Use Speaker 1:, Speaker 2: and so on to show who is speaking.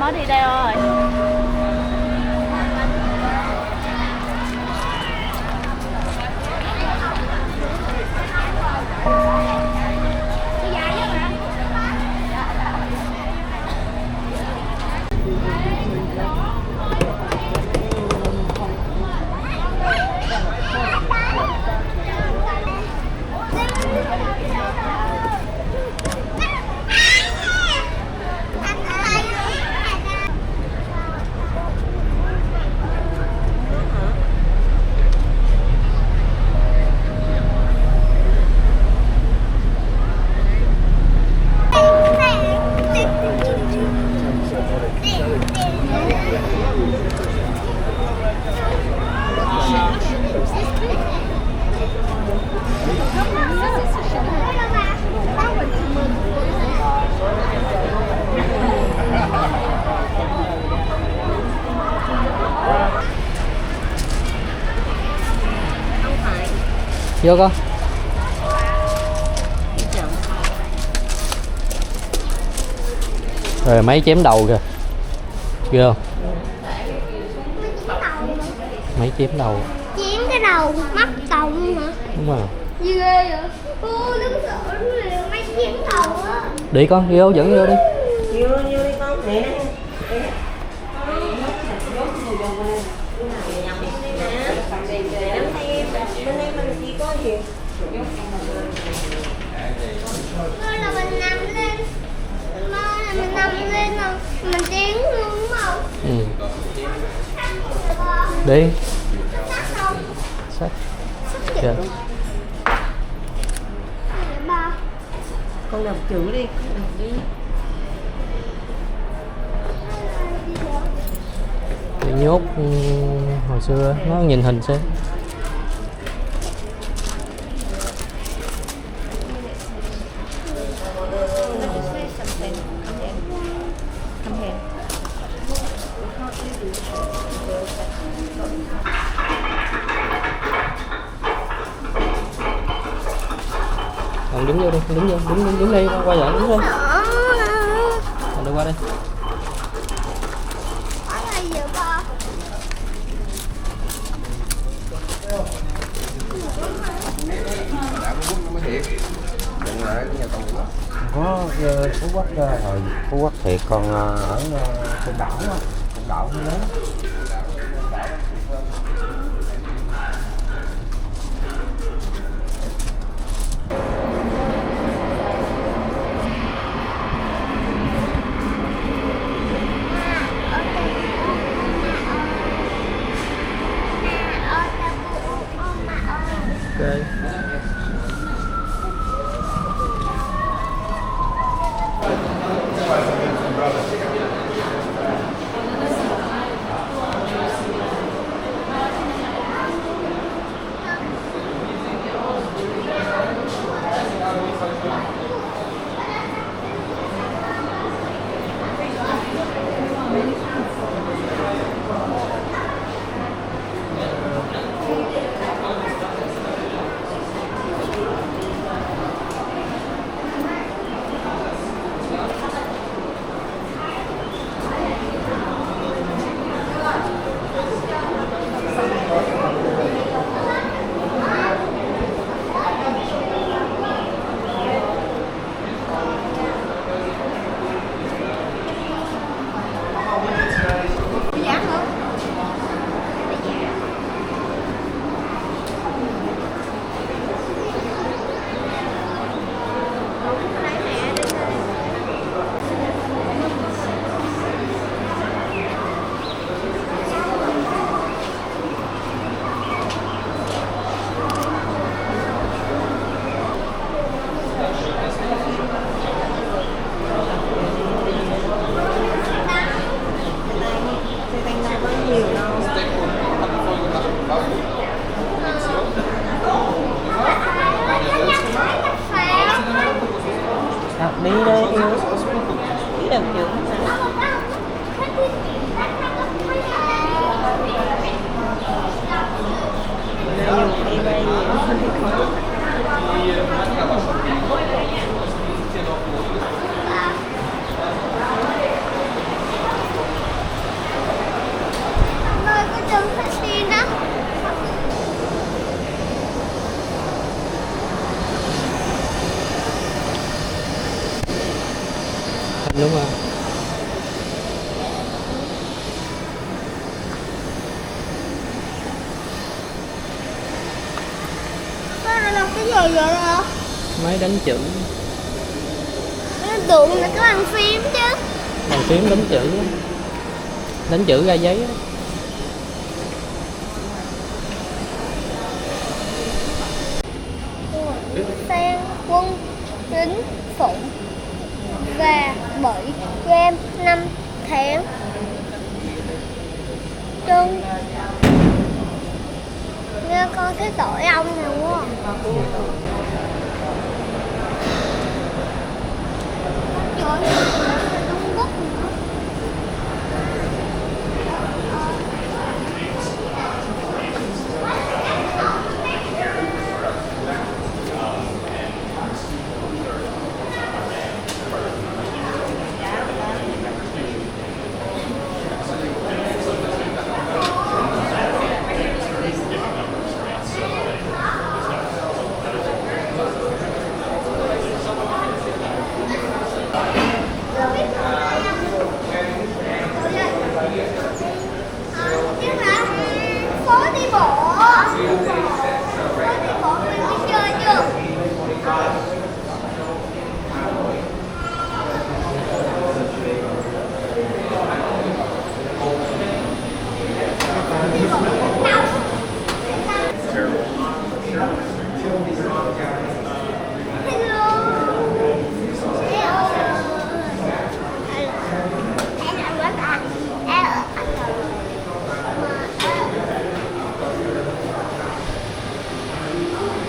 Speaker 1: nó đi đây rồi.
Speaker 2: Vô con. Rồi mấy chém đầu kìa. Ghê không? Mấy chém đầu.
Speaker 3: Chém cái đầu mắt cộng hả?
Speaker 2: Đúng rồi.
Speaker 3: Ghê vậy? Cô đứng sợ liền mấy chém đầu á.
Speaker 2: Đi con, vô dẫn vô đi.
Speaker 4: Vô đi con. Nè. Bên đây mình chỉ có gì?
Speaker 3: Thôi là mình nằm lên. Mơ là mình nằm lên rồi. Mình tiến luôn đúng không?
Speaker 2: Ừ. Đi.
Speaker 3: Sát không?
Speaker 2: Sách.
Speaker 3: Sát
Speaker 2: Dạ.
Speaker 3: Ba.
Speaker 4: Con đọc chữ đi. Con đọc đi.
Speaker 2: Bị nhốt hồi xưa nó nhìn hình xem. Con đứng vô đi, đứng vô, đứng đi, qua lại đứng đi. Đi qua đây.
Speaker 3: Ở đây giờ ba.
Speaker 5: Có Phú Quốc rồi Phú Quốc thì còn ở trên đảo á, đảo nó lớn.
Speaker 4: Đi đây yêu. Đi đọc chữ. Đi đây nhiều.
Speaker 2: Đúng rồi.
Speaker 3: Cái là cái gì vậy đó?
Speaker 2: Máy đánh chữ.
Speaker 3: Cái tượng là cái bàn phím chứ.
Speaker 2: Bàn phím đánh chữ á. Đánh chữ ra giấy á.
Speaker 3: Sen, quân, lính, phụng, gà, bỉ, game, năm, tháng, chân. Nghe con thấy tội ông nào quá.